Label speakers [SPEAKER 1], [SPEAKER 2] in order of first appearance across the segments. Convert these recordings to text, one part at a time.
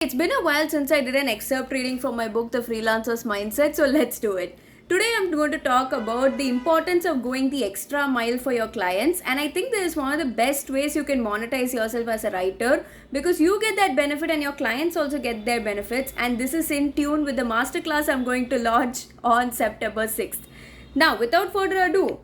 [SPEAKER 1] It's been a while since I did an excerpt reading from my book, The Freelancer's Mindset, so let's do it. Today I'm going to talk about the importance of going the extra mile for your clients, and I think this is one of the best ways you can monetize yourself as a writer because you get that benefit and your clients also get their benefits, and this is in tune with the masterclass I'm going to launch on September 6th. Now, without further ado,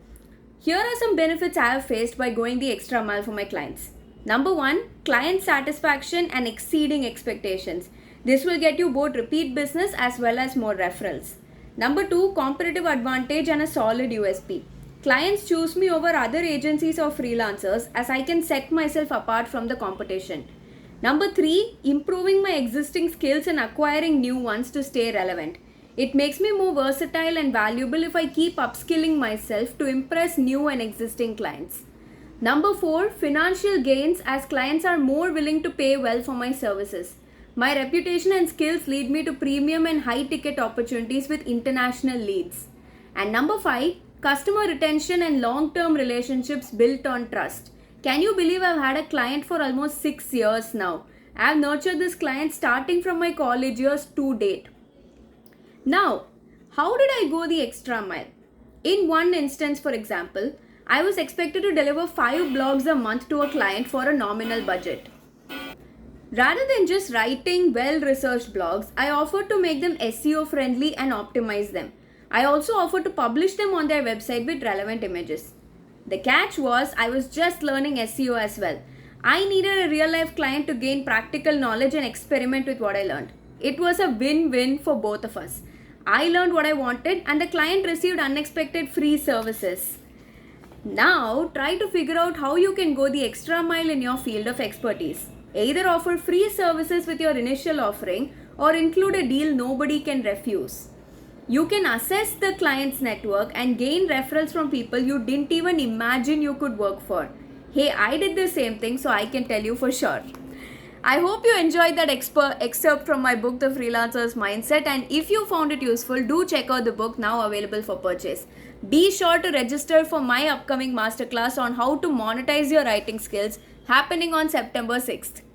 [SPEAKER 1] here are some benefits I have faced by going the extra mile for my clients. Number 1, client satisfaction and exceeding expectations. This will get you both repeat business as well as more referrals. Number 2, competitive advantage and a solid USP. Clients choose me over other agencies or freelancers as I can set myself apart from the competition. Number 3, improving my existing skills and acquiring new ones to stay relevant. It makes me more versatile and valuable if I keep upskilling myself to impress new and existing clients. Number 4, financial gains as clients are more willing to pay well for my services. My reputation and skills lead me to premium and high ticket opportunities with international leads. And number 5, customer retention and long-term relationships built on trust. Can you believe I've had a client for almost 6 years now? I've nurtured this client starting from my college years to date. Now, how did I go the extra mile? In one instance, for example, I was expected to deliver 5 blogs a month to a client for a nominal budget. Rather than just writing well-researched blogs, I offered to make them SEO friendly and optimize them. I also offered to publish them on their website with relevant images. The catch was I was just learning SEO as well. I needed a real-life client to gain practical knowledge and experiment with what I learned. It was a win-win for both of us. I learned what I wanted and the client received unexpected free services. Now, try to figure out how you can go the extra mile in your field of expertise. Either offer free services with your initial offering or include a deal nobody can refuse. You can assess the client's network and gain referrals from people you didn't even imagine you could work for. Hey, I did the same thing, so I can tell you for sure. I hope you enjoyed that excerpt from my book, The Freelancer's Mindset, and if you found it useful, do check out the book now available for purchase. Be sure to register for my upcoming masterclass on how to monetize your writing skills happening on September 6th.